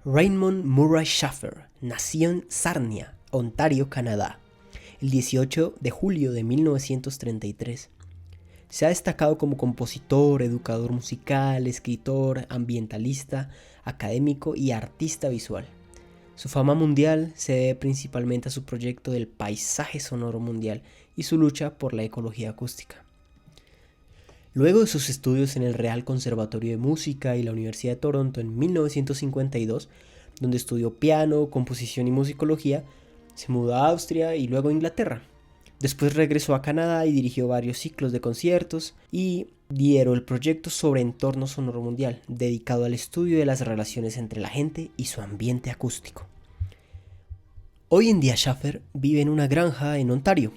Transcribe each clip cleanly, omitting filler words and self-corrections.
Raymond Murray Schafer nació en Sarnia, Ontario, Canadá, el 18 de julio de 1933. Se ha destacado como compositor, educador musical, escritor, ambientalista, académico y artista visual. Su fama mundial se debe principalmente a su proyecto del paisaje sonoro mundial y su lucha por la ecología acústica. Luego de sus estudios en el Real Conservatorio de Música y la Universidad de Toronto en 1952, donde estudió piano, composición y musicología, se mudó a Austria y luego a Inglaterra. Después regresó a Canadá y dirigió varios ciclos de conciertos y lideró el proyecto sobre entorno sonoro mundial, dedicado al estudio de las relaciones entre la gente y su ambiente acústico. Hoy en día Schafer vive en una granja en Ontario,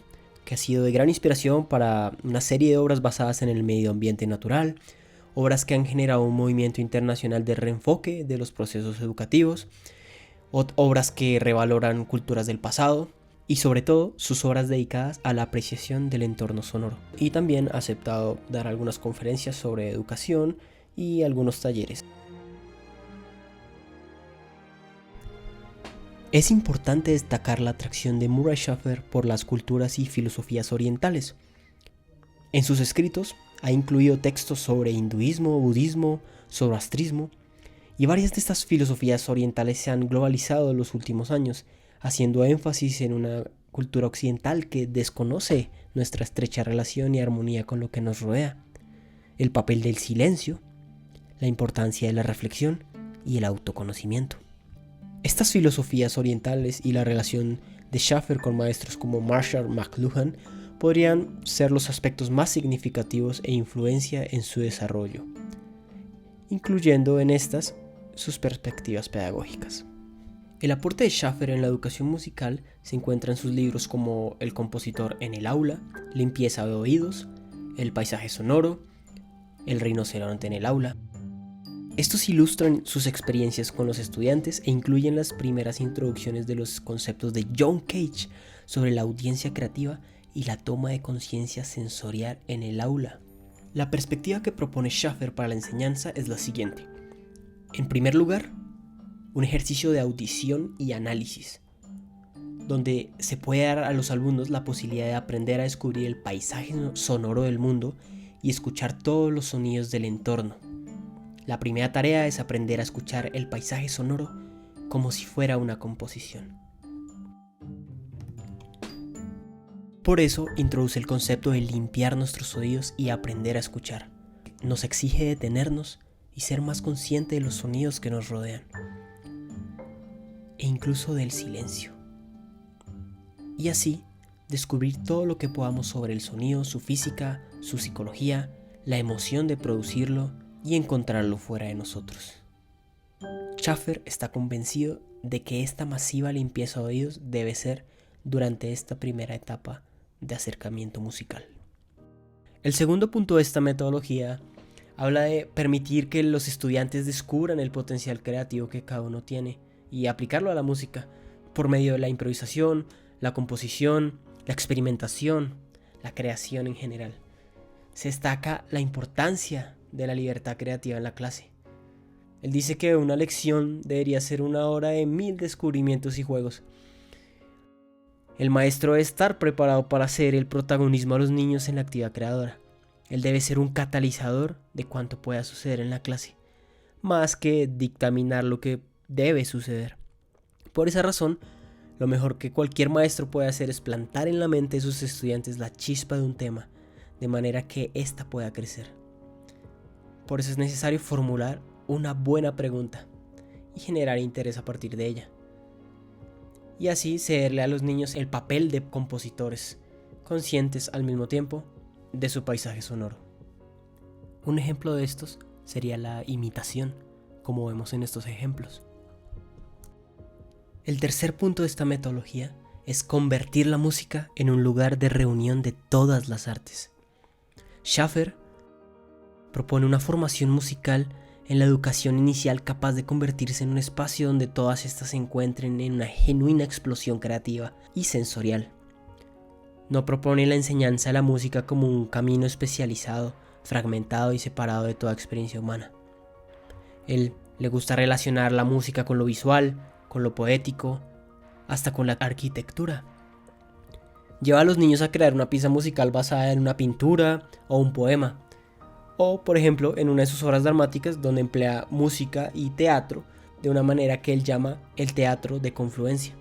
que ha sido de gran inspiración para una serie de obras basadas en el medio ambiente natural, obras que han generado un movimiento internacional de reenfoque de los procesos educativos, obras que revaloran culturas del pasado y sobre todo sus obras dedicadas a la apreciación del entorno sonoro. Y también ha aceptado dar algunas conferencias sobre educación y algunos talleres. Es importante destacar la atracción de Murray Schafer por las culturas y filosofías orientales. En sus escritos ha incluido textos sobre hinduismo, budismo, zoroastrismo, y varias de estas filosofías orientales se han globalizado en los últimos años, haciendo énfasis en una cultura occidental que desconoce nuestra estrecha relación y armonía con lo que nos rodea, el papel del silencio, la importancia de la reflexión y el autoconocimiento. Estas filosofías orientales y la relación de Schafer con maestros como Marshall McLuhan podrían ser los aspectos más significativos e influencia en su desarrollo, incluyendo en estas sus perspectivas pedagógicas. El aporte de Schafer en la educación musical se encuentra en sus libros como El compositor en el aula, Limpieza de oídos, El paisaje sonoro, El rinoceronte en el aula. Estos ilustran sus experiencias con los estudiantes e incluyen las primeras introducciones de los conceptos de John Cage sobre la audiencia creativa y la toma de conciencia sensorial en el aula. La perspectiva que propone Schafer para la enseñanza es la siguiente. En primer lugar, un ejercicio de audición y análisis, donde se puede dar a los alumnos la posibilidad de aprender a descubrir el paisaje sonoro del mundo y escuchar todos los sonidos del entorno. La primera tarea es aprender a escuchar el paisaje sonoro como si fuera una composición. Por eso introduce el concepto de limpiar nuestros oídos y aprender a escuchar. Nos exige detenernos y ser más consciente de los sonidos que nos rodean, e incluso del silencio. Y así, descubrir todo lo que podamos sobre el sonido, su física, su psicología, la emoción de producirlo y encontrarlo fuera de nosotros. Schafer está convencido de que esta masiva limpieza de oídos debe ser durante esta primera etapa de acercamiento musical. El segundo punto de esta metodología habla de permitir que los estudiantes descubran el potencial creativo que cada uno tiene y aplicarlo a la música por medio de la improvisación, la composición, la experimentación, la creación en general. Se destaca la importancia de la libertad creativa en la clase. Él dice que una lección debería ser una hora de 1000 descubrimientos y juegos. El maestro debe estar preparado para hacer el protagonismo a los niños en la actividad creadora. Él debe ser un catalizador de cuanto pueda suceder en la clase, más que dictaminar lo que debe suceder. Por esa razón, lo mejor que cualquier maestro puede hacer es plantar en la mente de sus estudiantes la chispa de un tema, de manera que ésta pueda crecer. Por eso es necesario formular una buena pregunta y generar interés a partir de ella. Y así cederle a los niños el papel de compositores, conscientes al mismo tiempo de su paisaje sonoro. Un ejemplo de estos sería la imitación, como vemos en estos ejemplos. El tercer punto de esta metodología es convertir la música en un lugar de reunión de todas las artes. Schafer propone una formación musical en la educación inicial capaz de convertirse en un espacio donde todas estas se encuentren en una genuina explosión creativa y sensorial. No propone la enseñanza de la música como un camino especializado, fragmentado y separado de toda experiencia humana. Él Le gusta relacionar la música con lo visual, con lo poético, hasta con la arquitectura. Lleva a los niños a crear una pieza musical basada en una pintura o un poema. O, por ejemplo, en una de sus obras dramáticas donde emplea música y teatro de una manera que él llama el teatro de confluencia,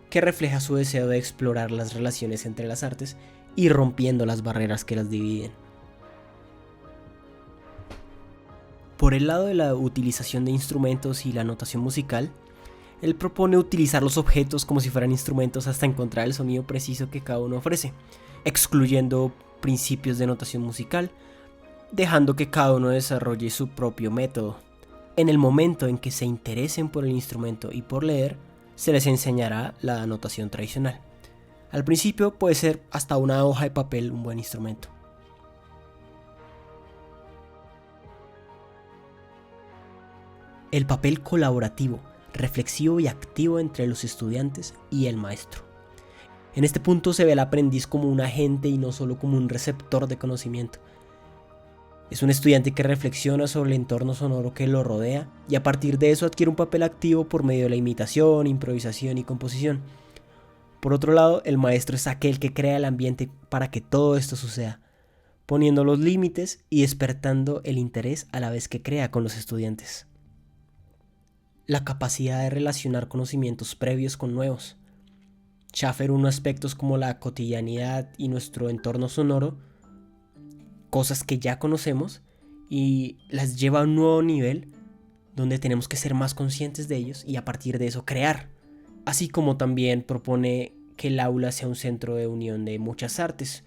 que refleja su deseo de explorar las relaciones entre las artes y rompiendo las barreras que las dividen. Por el lado de la utilización de instrumentos y la notación musical, él propone utilizar los objetos como si fueran instrumentos hasta encontrar el sonido preciso que cada uno ofrece, excluyendo principios de notación musical, dejando que cada uno desarrolle su propio método. En el momento en que se interesen por el instrumento y por leer, se les enseñará la notación tradicional. Al principio puede ser hasta una hoja de papel un buen instrumento. El papel colaborativo, reflexivo y activo entre los estudiantes y el maestro. En este punto se ve al aprendiz como un agente y no solo como un receptor de conocimiento. Es un estudiante que reflexiona sobre el entorno sonoro que lo rodea y a partir de eso adquiere un papel activo por medio de la imitación, improvisación y composición. Por otro lado, el maestro es aquel que crea el ambiente para que todo esto suceda, poniendo los límites y despertando el interés a la vez que crea con los estudiantes. La capacidad de relacionar conocimientos previos con nuevos. Schaffer une aspectos como la cotidianidad y nuestro entorno sonoro, cosas que ya conocemos, y las lleva a un nuevo nivel donde tenemos que ser más conscientes de ellos y a partir de eso crear. Así como también propone que el aula sea un centro de unión de muchas artes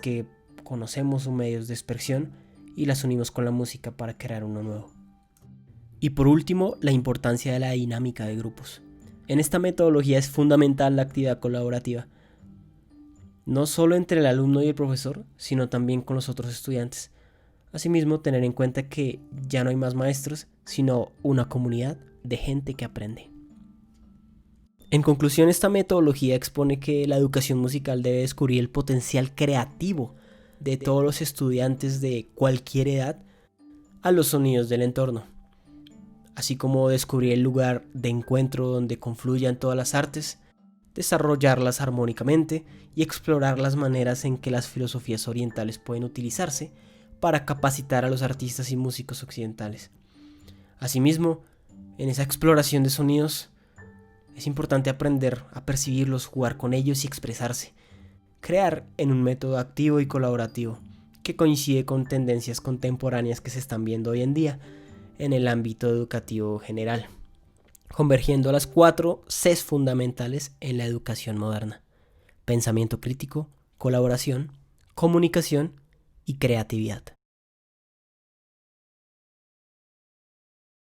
que conocemos o medios de expresión y las unimos con la música para crear uno nuevo. Y por último, la importancia de la dinámica de grupos. En esta metodología es fundamental la actividad colaborativa, no solo entre el alumno y el profesor, sino también con los otros estudiantes. Asimismo, tener en cuenta que ya no hay más maestros, sino una comunidad de gente que aprende. En conclusión, esta metodología expone que la educación musical debe descubrir el potencial creativo de todos los estudiantes de cualquier edad a los sonidos del entorno, así como descubrir el lugar de encuentro donde confluyan todas las artes, desarrollarlas armónicamente y explorar las maneras en que las filosofías orientales pueden utilizarse para capacitar a los artistas y músicos occidentales. Asimismo, en esa exploración de sonidos, es importante aprender a percibirlos, jugar con ellos y expresarse. Crear en un método activo y colaborativo que coincide con tendencias contemporáneas que se están viendo hoy en día en el ámbito educativo general, convergiendo a las 4 Cs fundamentales en la educación moderna: pensamiento crítico, colaboración, comunicación y creatividad.